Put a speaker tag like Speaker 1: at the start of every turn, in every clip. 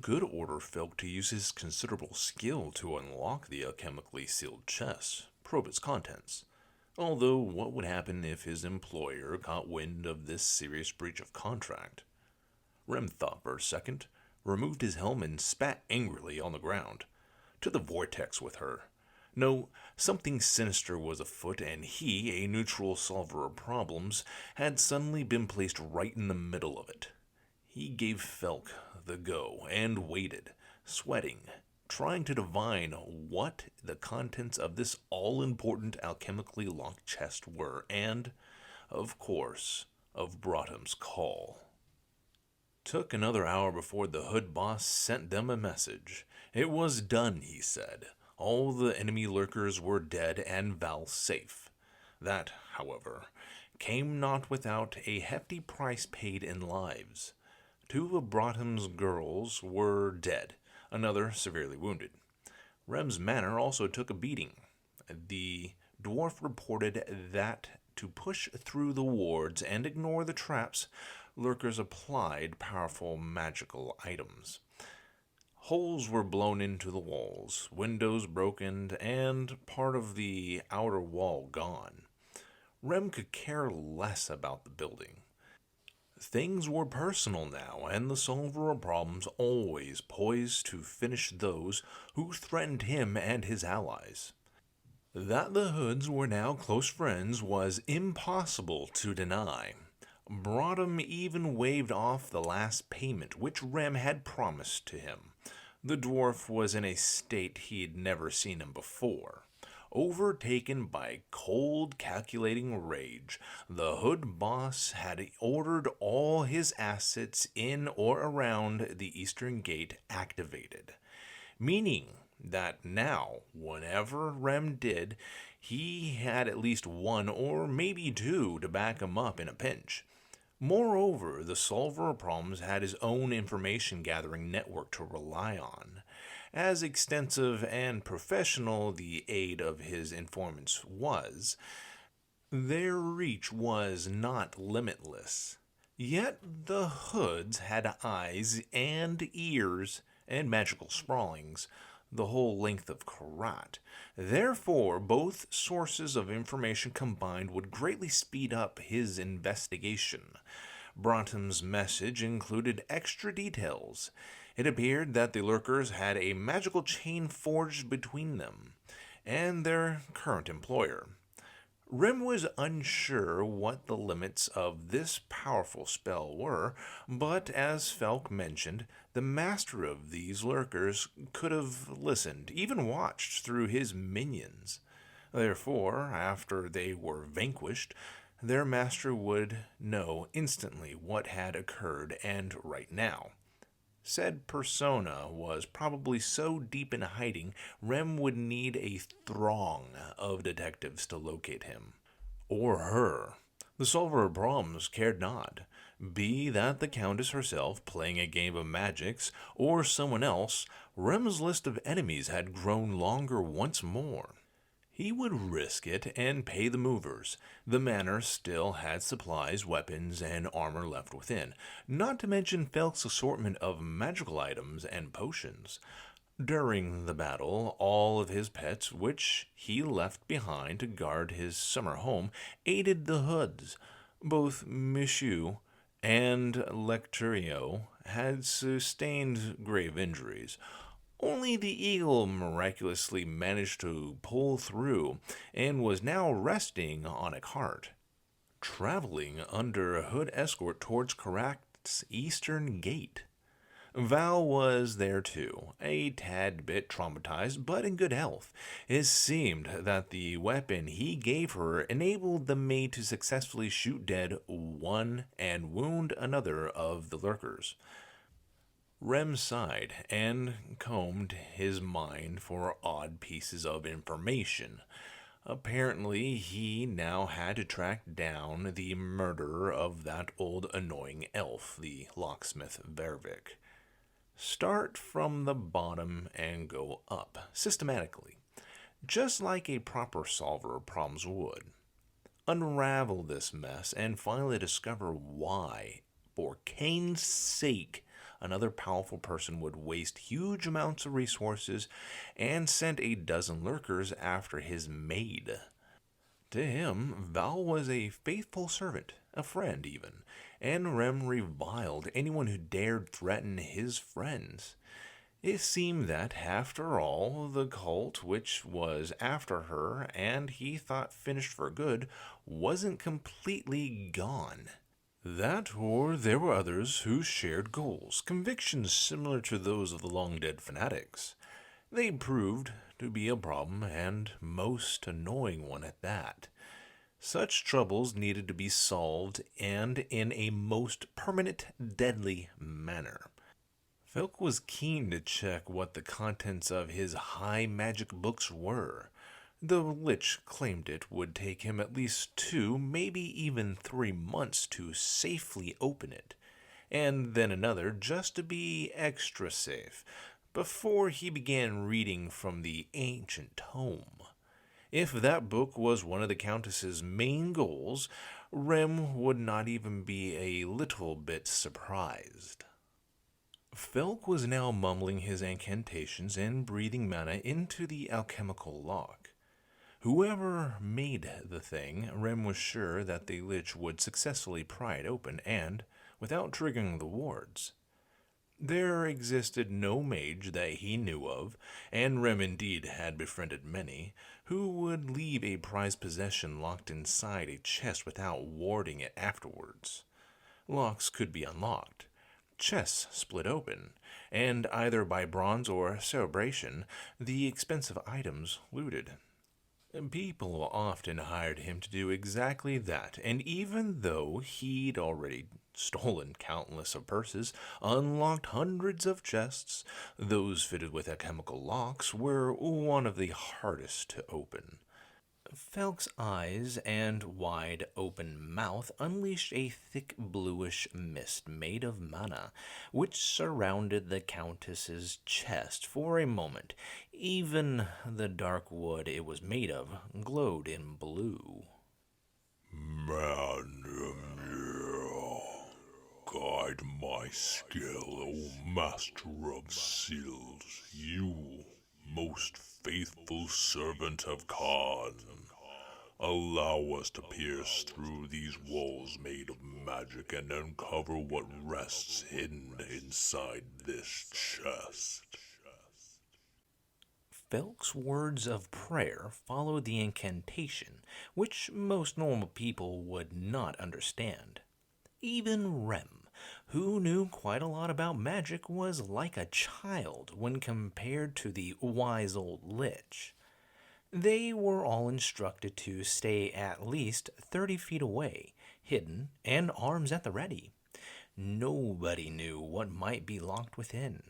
Speaker 1: could order Felk to use his considerable skill to unlock the alchemically sealed chest, probe its contents. Although, what would happen if his employer caught wind of this serious breach of contract? Rem thought for a second, removed his helmet and spat angrily on the ground. To the vortex with her. No, something sinister was afoot, and he, a neutral solver of problems, had suddenly been placed right in the middle of it. He gave Felk the go and waited, sweating, trying to divine what the contents of this all-important alchemically locked chest were, and, of course, of Brotham's call. Took another hour before the hood boss sent them a message. It was done, he said. All the enemy lurkers were dead and Val safe. That, however, came not without a hefty price paid in lives. 2 of Brotham's girls were dead, another severely wounded. Rem's manor also took a beating. The dwarf reported that to push through the wards and ignore the traps, lurkers applied powerful magical items. Holes were blown into the walls, windows broken, and part of the outer wall gone. Rem could care less about the building. Things were personal now, and the solver of problems always poised to finish those who threatened him and his allies. That the Hoods were now close friends was impossible to deny. Broadham even waved off the last payment which Rem had promised to him. The dwarf was in a state he'd never seen him before. Overtaken by cold, calculating rage, the hood boss had ordered all his assets in or around the eastern gate activated, meaning that now, whenever Rem did, he had at least 1 or maybe 2 to back him up in a pinch. Moreover, the solver of problems had his own information gathering network to rely on. As extensive and professional the aid of his informants was, their reach was not limitless. Yet the Hoods had eyes and ears and magical sprawlings the whole length of Karat. Therefore, both sources of information combined would greatly speed up his investigation. Brotham's message included extra details. It appeared that the lurkers had a magical chain forged between them and their current employer. Rem was unsure what the limits of this powerful spell were, but as Felk mentioned, the master of these lurkers could have listened, even watched through his minions. Therefore, after they were vanquished, their master would know instantly what had occurred and right now. Said persona was probably so deep in hiding, Rem would need a throng of detectives to locate him. Or her. The solver of problems cared not. Be that the Countess herself playing a game of magics, or someone else, Rem's list of enemies had grown longer once more. He would risk it and pay the movers. The manor still had supplies, weapons, and armor left within, not to mention Felk's assortment of magical items and potions. During the battle, all of his pets, which he left behind to guard his summer home, aided the Hoods. Both Michu and Lecturio had sustained grave injuries. Only the eagle miraculously managed to pull through and was now resting on a cart, traveling under a hood escort towards Karak's eastern gate. Val was there too, a tad bit traumatized, but in good health. It seemed that the weapon he gave her enabled the maid to successfully shoot dead one and wound another of the lurkers. Rem sighed and combed his mind for odd pieces of information. Apparently, he now had to track down the murderer of that old annoying elf, the locksmith Vervik. Start from the bottom and go up, systematically, just like a proper solver of problems would. Unravel this mess and finally discover why, for Cain's sake, another powerful person would waste huge amounts of resources and send a dozen lurkers after his maid. To him, Val was a faithful servant, a friend even, and Rem reviled anyone who dared threaten his friends. It seemed that, after all, the cult, which was after her and he thought finished for good, wasn't completely gone. That, or there were others who shared goals, convictions similar to those of the long-dead fanatics. They proved to be a problem, and most annoying one at that. Such troubles needed to be solved, and in a most permanent, deadly manner. Felk was keen to check what the contents of his high magic books were. The Lich claimed it would take him at least 2, maybe even 3 months to safely open it, and then another just to be extra safe, before he began reading from the ancient tome. If that book was one of the Countess's main goals, Rem would not even be a little bit surprised. Felk was now mumbling his incantations and breathing mana into the alchemical lock. Whoever made the thing, Rem was sure that the Lich would successfully pry it open and, without triggering the wards. There existed no mage that he knew of, and Rem indeed had befriended many, who would leave a prized possession locked inside a chest without warding it afterwards. Locks could be unlocked, chests split open, and either by bronze or cerebration, the expensive items looted. People often hired him to do exactly that, and even though he'd already stolen countless of purses, unlocked hundreds of chests, those fitted with alchemical locks were one of the hardest to open. Felk's eyes and wide open mouth unleashed a thick bluish mist made of mana, which surrounded the Countess's chest for a moment. Even the dark wood it was made of glowed in blue.
Speaker 2: Man, guide my skill, O Master of Seals, you, most faithful servant of Khan. Allow us to pierce through these walls made of magic and uncover what rests hidden inside this chest.
Speaker 1: Felk's words of prayer followed the incantation, which most normal people would not understand. Even Rem, who knew quite a lot about magic, was like a child when compared to the wise old Lich. They were all instructed to stay at least 30 feet away, hidden and arms at the ready. Nobody knew what might be locked within.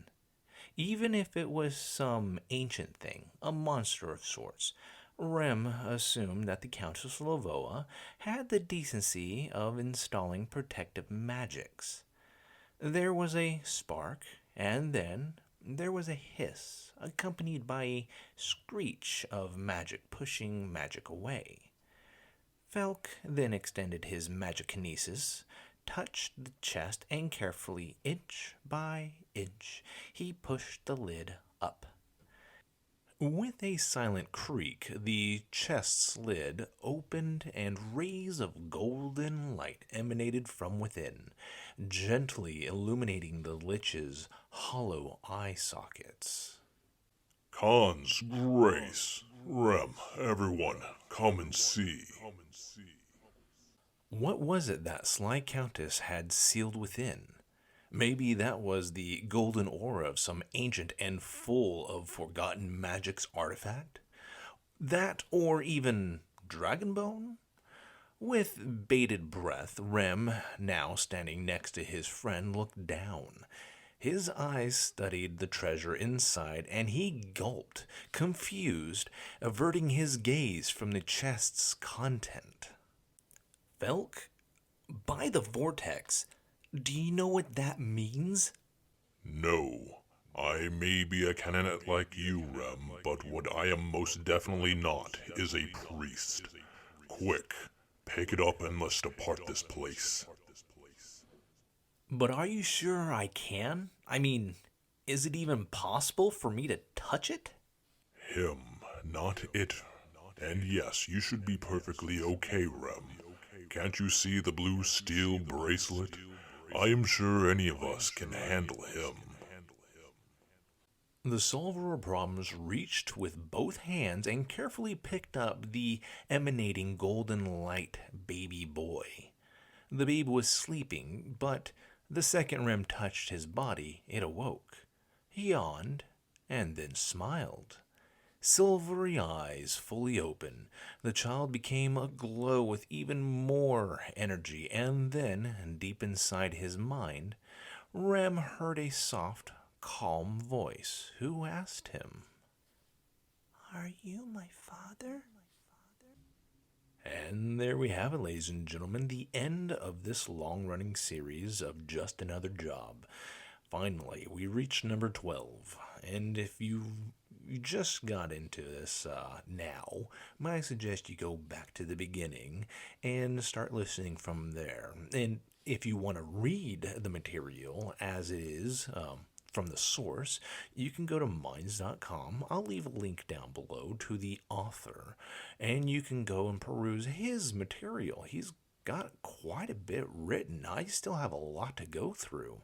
Speaker 1: Even if it was some ancient thing, a monster of sorts, Rem assumed that the Countess Lavoa had the decency of installing protective magics. There was a spark, and then there was a hiss, accompanied by a screech of magic pushing magic away. Felk then extended his magikinesis, touched the chest, and carefully, inch by inch, he pushed the lid up. With a silent creak, the chest's lid opened and rays of golden light emanated from within, gently illuminating the Lich's hollow eye sockets.
Speaker 2: Khan's grace. Rem, everyone, come and see.
Speaker 1: What was it that sly Countess had sealed within? Maybe that was the golden aura of some ancient and full of forgotten magic's artifact? That, or even Dragonbone? With bated breath, Rem, now standing next to his friend, looked down. His eyes studied the treasure inside, and he gulped, confused, averting his gaze from the chest's content. Felk, by the vortex, do you know what that means?
Speaker 2: No. I may be a canonet like you, Rem, but what I am most definitely not is a priest. Quick, pick it up and let's depart this place.
Speaker 1: But are you sure I can? I mean, is it even possible for me to touch it?
Speaker 2: Him, not it. And yes, you should be perfectly okay, Rem. Can't you see the blue steel bracelet? I am sure any of us can handle him.
Speaker 1: The solver of problems reached with both hands and carefully picked up the emanating golden light baby boy. The babe was sleeping, but the second Rem touched his body, it awoke. He yawned and then smiled. Silvery eyes fully open, the child became aglow with even more energy, and then, deep inside his mind, Rem heard a soft, calm voice who asked him, "Are you my father?" And there we have it, ladies and gentlemen, the end of this long running series of Just Another Job. Finally, we reached number 12. And if you just got into this now, might suggest you go back to the beginning and start listening from there. And if you want to read the material as it is, from the source, you can go to minds.com. I'll leave a link down below to the author, and you can go and peruse his material. He's got quite a bit written. I still have a lot to go through.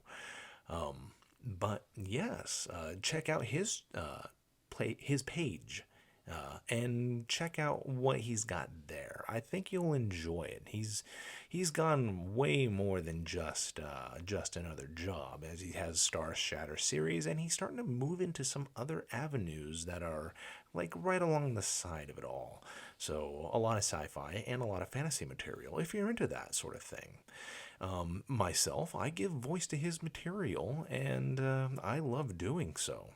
Speaker 1: But yes, check out his page, and check out what he's got there. I think you'll enjoy it. He's gone way more than just another job, as he has Star Shatter series, and he's starting to move into some other avenues that are like right along the side of it all. So a lot of sci-fi and a lot of fantasy material, if you're into that sort of thing. Myself, I give voice to his material, and I love doing so.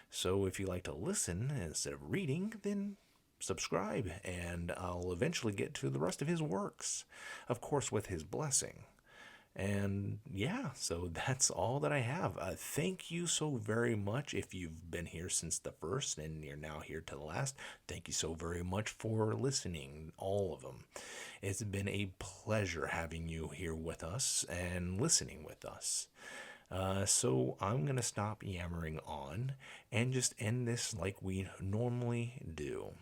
Speaker 1: So if you like to listen instead of reading, then subscribe, and I'll eventually get to the rest of his works, of course, with his blessing. And yeah, so that's all that I have. Thank you so very much. If you've been here since the first and you're now here to the last, thank you so very much for listening, all of them. It's been a pleasure having you here with us and listening with us. So I'm going to stop yammering on and just end this like we normally do.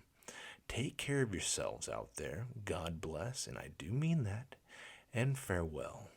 Speaker 1: Take care of yourselves out there. God bless, and I do mean that. And farewell.